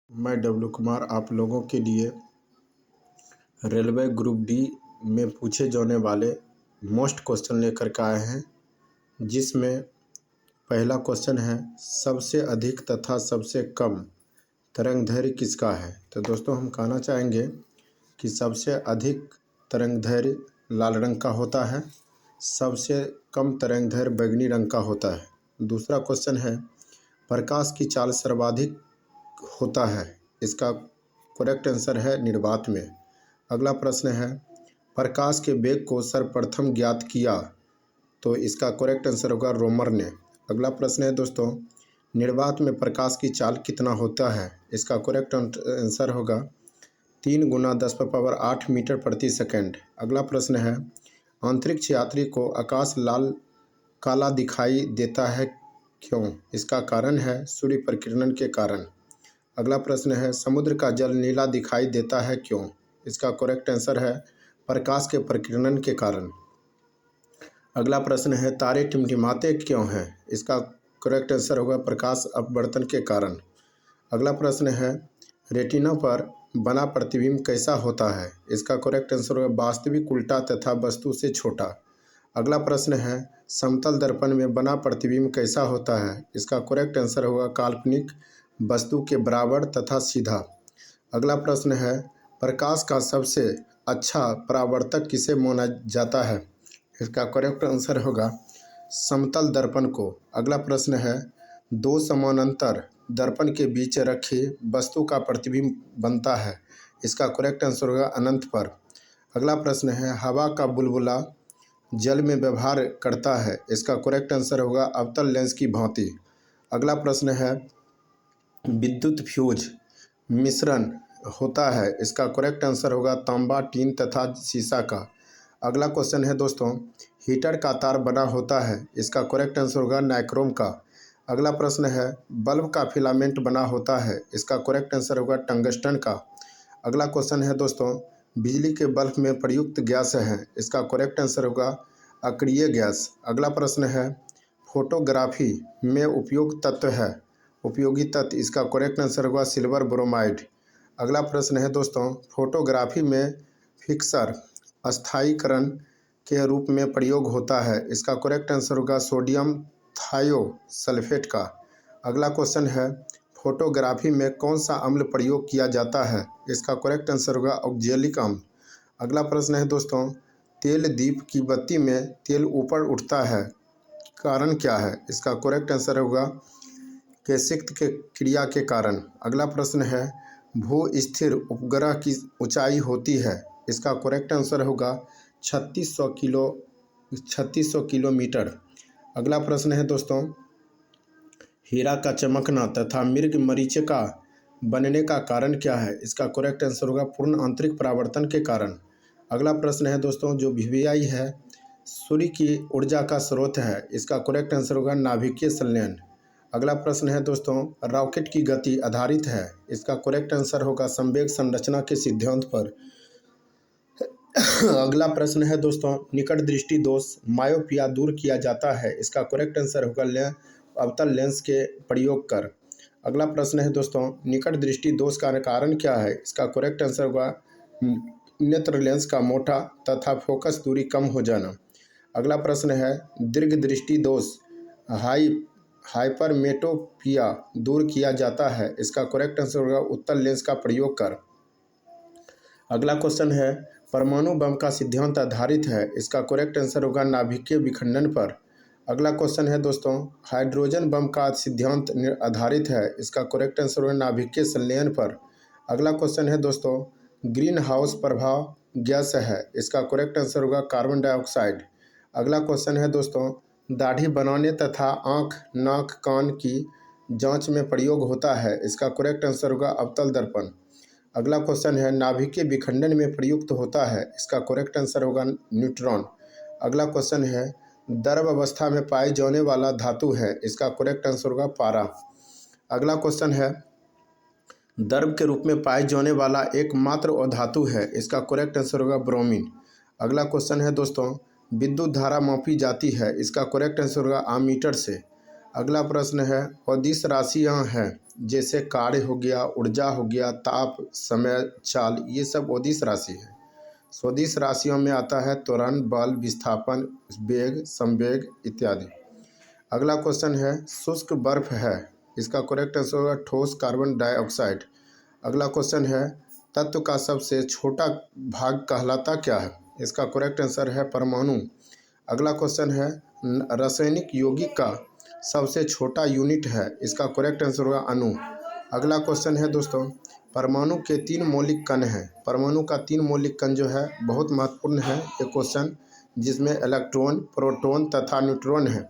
मैं डब्लू कुमार आप लोगों के लिए रेलवे ग्रुप डी में पूछे जाने वाले मोस्ट क्वेश्चन लेकर के आए हैं, जिसमें पहला क्वेश्चन है सबसे अधिक तथा सबसे कम तरंगदैर्घ्य किसका है। तो दोस्तों हम कहना चाहेंगे कि सबसे अधिक तरंगदैर्घ्य लाल रंग का होता है, सबसे कम तरंगदैर्घ्य बैंगनी रंग का होता है। दूसरा क्वेश्चन है प्रकाश की चाल सर्वाधिक होता है, इसका करेक्ट आंसर है निर्वात में। अगला प्रश्न है प्रकाश के वेग को सर्वप्रथम ज्ञात किया, तो इसका करेक्ट आंसर होगा रोमर ने। अगला प्रश्न है दोस्तों निर्वात में प्रकाश की चाल कितना होता है, इसका करेक्ट आंसर होगा 3 × 10⁸ मीटर प्रति सेकंड। अगला प्रश्न है अंतरिक्ष यात्री को आकाश लाल काला दिखाई देता है क्यों, इसका कारण है सूर्य प्रकीर्णन के कारण। अगला प्रश्न है समुद्र का जल नीला दिखाई देता है क्यों, इसका करेक्ट आंसर है प्रकाश के प्रकीर्णन के कारण। अगला प्रश्न है तारे टिमटिमाते क्यों हैं, इसका करेक्ट आंसर होगा प्रकाश अपवर्तन के कारण। अगला प्रश्न है रेटिना पर बना प्रतिबिंब कैसा होता है, इसका करेक्ट आंसर होगा वास्तविक उल्टा तथा वस्तु से छोटा। अगला प्रश्न है समतल दर्पण में बना प्रतिबिंब कैसा होता है, इसका करेक्ट आंसर होगा काल्पनिक वस्तु के बराबर तथा सीधा। अगला प्रश्न है प्रकाश का सबसे अच्छा परावर्तक किसे माना जाता है, इसका करेक्ट आंसर होगा समतल दर्पण को। अगला प्रश्न है दो समानांतर दर्पण के बीच रखी वस्तु का प्रतिबिंब बनता है, इसका करेक्ट आंसर होगा अनंत पर। अगला प्रश्न है हवा का बुलबुला जल में व्यवहार करता है, इसका करेक्ट आंसर होगा अवतल लेंस की भांति। अगला प्रश्न है विद्युत फ्यूज मिश्रण होता है, इसका करेक्ट आंसर होगा तांबा टीन तथा सीसा का। अगला क्वेश्चन है दोस्तों हीटर का तार बना होता है, इसका करेक्ट आंसर होगा नाइक्रोम का। अगला प्रश्न है बल्ब का फिलामेंट बना होता है, इसका करेक्ट आंसर होगा टंगस्टन का। अगला क्वेश्चन है दोस्तों बिजली के बल्ब में प्रयुक्त गैस है, इसका करेक्ट आंसर होगा अक्रिय गैस। अगला प्रश्न है फोटोग्राफी में उपयोग तत्व है, उपयोगी तत्व, इसका करेक्ट आंसर होगा सिल्वर ब्रोमाइड। अगला प्रश्न है दोस्तों फोटोग्राफी में फिक्सर अस्थायीकरण के रूप में प्रयोग होता है, इसका करेक्ट आंसर होगा सोडियम थायोसल्फेट का। अगला क्वेश्चन है फोटोग्राफी में कौन सा अम्ल प्रयोग किया जाता है, इसका करेक्ट आंसर होगा ऑक्जेलिक अम्ल। अगला प्रश्न है दोस्तों तेल दीप की बत्ती में तेल ऊपर उठता है, कारण क्या है, इसका करेक्ट आंसर होगा कैसिक्त के क्रिया के कारण। अगला प्रश्न है भू स्थिर उपग्रह की ऊंचाई होती है, इसका करेक्ट आंसर होगा 3600 किलोमीटर। अगला प्रश्न है दोस्तों हीरा का चमकना तथा मृग मरीचिका बनने का कारण क्या है, इसका करेक्ट आंसर होगा पूर्ण आंतरिक परावर्तन के कारण। अगला प्रश्न है दोस्तों जो वीवीआई है सूर्य की ऊर्जा का स्रोत है, इसका करेक्ट आंसर होगा नाभिकीय संलयन। अगला प्रश्न है दोस्तों रॉकेट की गति आधारित है, इसका करेक्ट आंसर होगा संवेग संरचना के सिद्धांत पर। अगला प्रश्न है दोस्तों निकट दृष्टि दोष मायोपिया दूर किया जाता है, इसका करेक्ट आंसर होगा अवतल लेंस के प्रयोग कर। अगला प्रश्न है दोस्तों निकट दृष्टि दोष का कारण क्या है, इसका करेक्ट आंसर होगा नेत्र लेंस का मोटा तथा फोकस दूरी कम हो जाना। अगला प्रश्न है दीर्घ दृष्टि दोष हाइपरमेट्रोपिया दूर किया जाता है, इसका करेक्ट आंसर होगा उत्तल लेंस का प्रयोग कर। अगला क्वेश्चन है परमाणु बम का सिद्धांत आधारित है, इसका करेक्ट आंसर होगा नाभिकीय विखंडन पर। अगला क्वेश्चन है दोस्तों हाइड्रोजन बम का सिद्धांत आधारित है, इसका करेक्ट आंसर होगा नाभिकीय संलयन पर। अगला क्वेश्चन है दोस्तों ग्रीन हाउस प्रभाव गैस है, इसका करेक्ट आंसर होगा कार्बन डाइऑक्साइड। अगला क्वेश्चन है दोस्तों दाढ़ी बनाने तथा आँख नाक कान की जांच में प्रयोग होता है, इसका करेक्ट आंसर होगा अवतल दर्पण। अगला क्वेश्चन है नाभिकीय विखंडन में प्रयुक्त होता है, इसका करेक्ट आंसर होगा न्यूट्रॉन। अगला क्वेश्चन है द्रव अवस्था में पाए जाने वाला धातु है, इसका करेक्ट आंसर होगा पारा। अगला क्वेश्चन है द्रव के रूप में पाए जाने वाला एकमात्र अधातु है, इसका करेक्ट आंसर होगा ब्रोमीन। अगला क्वेश्चन है दोस्तों विद्युत धारा मापी जाती है, इसका करेक्ट आंसर होगा आमीटर से। अगला प्रश्न है अदिश राशियाँ हैं जैसे कार्य हो गया, ऊर्जा हो गया, ताप, समय, चाल, ये सब अदिश राशि है। स्वदिश राशियों में आता है त्वरण, बल, विस्थापन, वेग, संवेग इत्यादि। अगला क्वेश्चन है शुष्क बर्फ है, इसका करेक्ट आंसर होगा ठोस कार्बन डाइऑक्साइड। अगला क्वेश्चन है तत्व का सबसे छोटा भाग कहलाता क्या है, इसका करेक्ट आंसर है परमाणु। अगला क्वेश्चन है रासायनिक यौगिक का सबसे छोटा यूनिट है, इसका करेक्ट आंसर होगा अणु। अगला क्वेश्चन है दोस्तों परमाणु के 3 मौलिक कण हैं। परमाणु का 3 मौलिक कण जो है बहुत महत्वपूर्ण है ये क्वेश्चन, जिसमें इलेक्ट्रॉन, प्रोटॉन तथा न्यूट्रॉन है।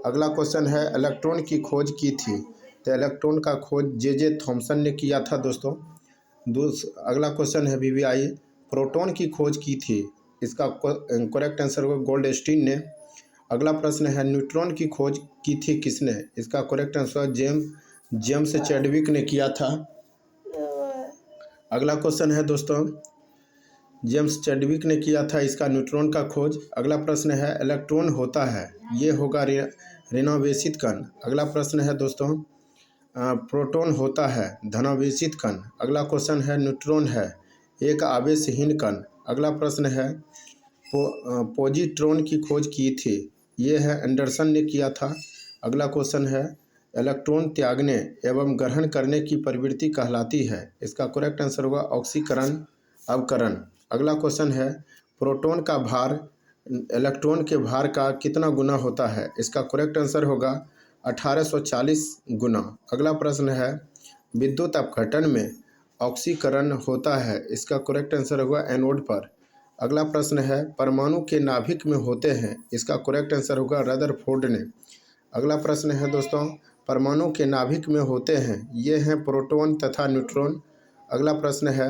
अगला क्वेश्चन है इलेक्ट्रॉन की खोज की थी, तो इलेक्ट्रॉन का खोज जे थॉमसन ने किया था दोस्तों। अगला क्वेश्चन है वीवीआई प्रोटॉन की खोज की थी, इसका करेक्ट आंसर होगा गोल्डस्टीन ने। अगला प्रश्न है न्यूट्रॉन की खोज की थी किसने, इसका करेक्ट आंसर जेम्स चैडविक ने किया था। अगला क्वेश्चन है दोस्तों जेम्स चैडविक ने किया था इसका न्यूट्रॉन का खोज। अगला प्रश्न है इलेक्ट्रॉन होता है, ये होगा ऋणावेशित कण। अगला प्रश्न है दोस्तों प्रोटॉन होता है धनावेशित कण। अगला क्वेश्चन है न्यूट्रॉन है एक आवेशहीन कण। अगला प्रश्न है पॉजिट्रॉन की खोज की थी, ये है एंडरसन ने किया था। अगला क्वेश्चन है इलेक्ट्रॉन त्यागने एवं ग्रहण करने की प्रवृत्ति कहलाती है, इसका करेक्ट आंसर होगा ऑक्सीकरण अवकरण। अगला क्वेश्चन है प्रोटॉन का भार इलेक्ट्रॉन के भार का कितना गुना होता है, इसका करेक्ट आंसर होगा 1840 गुना। अगला प्रश्न है विद्युत अपघटन में ऑक्सीकरण होता है, इसका करेक्ट आंसर होगा एनोड पर। अगला प्रश्न है परमाणु के नाभिक में होते हैं, इसका करेक्ट आंसर होगा रदरफोर्ड ने। अगला प्रश्न है दोस्तों परमाणु के नाभिक में होते हैं, ये हैं प्रोटॉन तथा न्यूट्रॉन। अगला प्रश्न है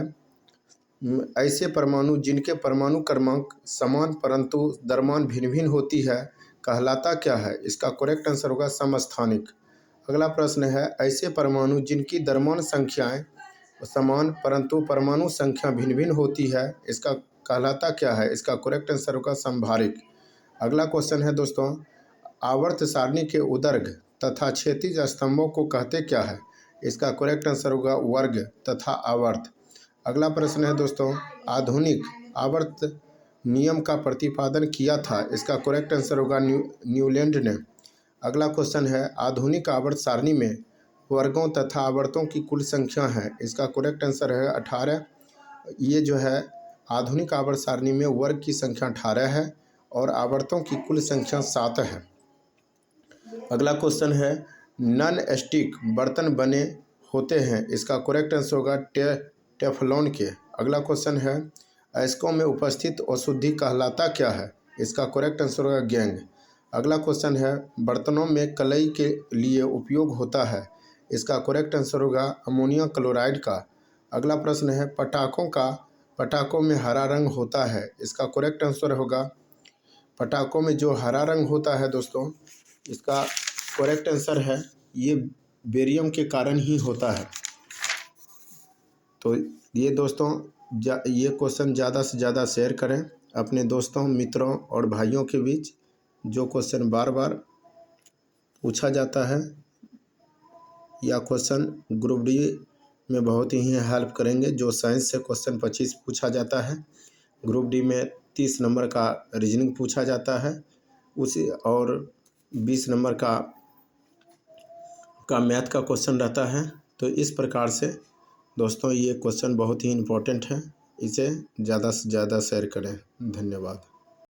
ऐसे परमाणु जिनके परमाणु क्रमांक समान परंतु द्रव्यमान भिन्न भिन्न होती है कहलाता क्या है, इसका करेक्ट आंसर होगा समस्थानिक। अगला प्रश्न है ऐसे परमाणु जिनकी द्रव्यमान संख्याएं समान परंतु परमाणु संख्या भिन्न भिन्न होती है, इसका कहलाता क्या है, इसका करेक्ट आंसर होगा संभारिक। अगला क्वेश्चन है दोस्तों आवर्त सारणी के उदर्घ तथा क्षैतिज स्तंभों को कहते क्या है, इसका करेक्ट आंसर होगा वर्ग तथा आवर्त। अगला प्रश्न है दोस्तों आधुनिक आवर्त नियम का प्रतिपादन किया था, इसका करेक्ट आंसर होगा न्यूलैंड ने। अगला क्वेश्चन है आधुनिक आवर्त सारणी में वर्गों तथा आवर्तों की कुल संख्या है, इसका करेक्ट आंसर है 18। ये जो है आधुनिक आवर्त सारणी में वर्ग की संख्या 18 है और आवर्तों की कुल संख्या 7 है। अगला क्वेश्चन है नॉन स्टिक बर्तन बने होते हैं, इसका करेक्ट आंसर होगा टेफलॉन के। अगला क्वेश्चन है अयस्कों में उपस्थित अशुद्धि कहलाता क्या है, इसका करेक्ट आंसर होगा गैंग। अगला क्वेश्चन है बर्तनों में कलई के लिए उपयोग होता है, इसका करेक्ट आंसर होगा अमोनियम क्लोराइड का। अगला प्रश्न है पटाखों में हरा रंग होता है, इसका करेक्ट आंसर होगा पटाखों में जो हरा रंग होता है दोस्तों इसका करेक्ट आंसर है ये बेरियम के कारण ही होता है। तो ये दोस्तों ये क्वेश्चन ज़्यादा से ज़्यादा शेयर करें अपने दोस्तों, मित्रों और भाइयों के बीच। जो क्वेश्चन बार बार पूछा जाता है या क्वेश्चन ग्रुप डी में बहुत ही हेल्प करेंगे। जो साइंस से क्वेश्चन 25 पूछा जाता है, ग्रुप डी में 30 नंबर का रीजनिंग पूछा जाता है उसी, और 20 नंबर का मैथ का क्वेश्चन रहता है। तो इस प्रकार से दोस्तों ये क्वेश्चन बहुत ही इम्पोर्टेंट है, इसे ज़्यादा से ज़्यादा शेयर करें। धन्यवाद।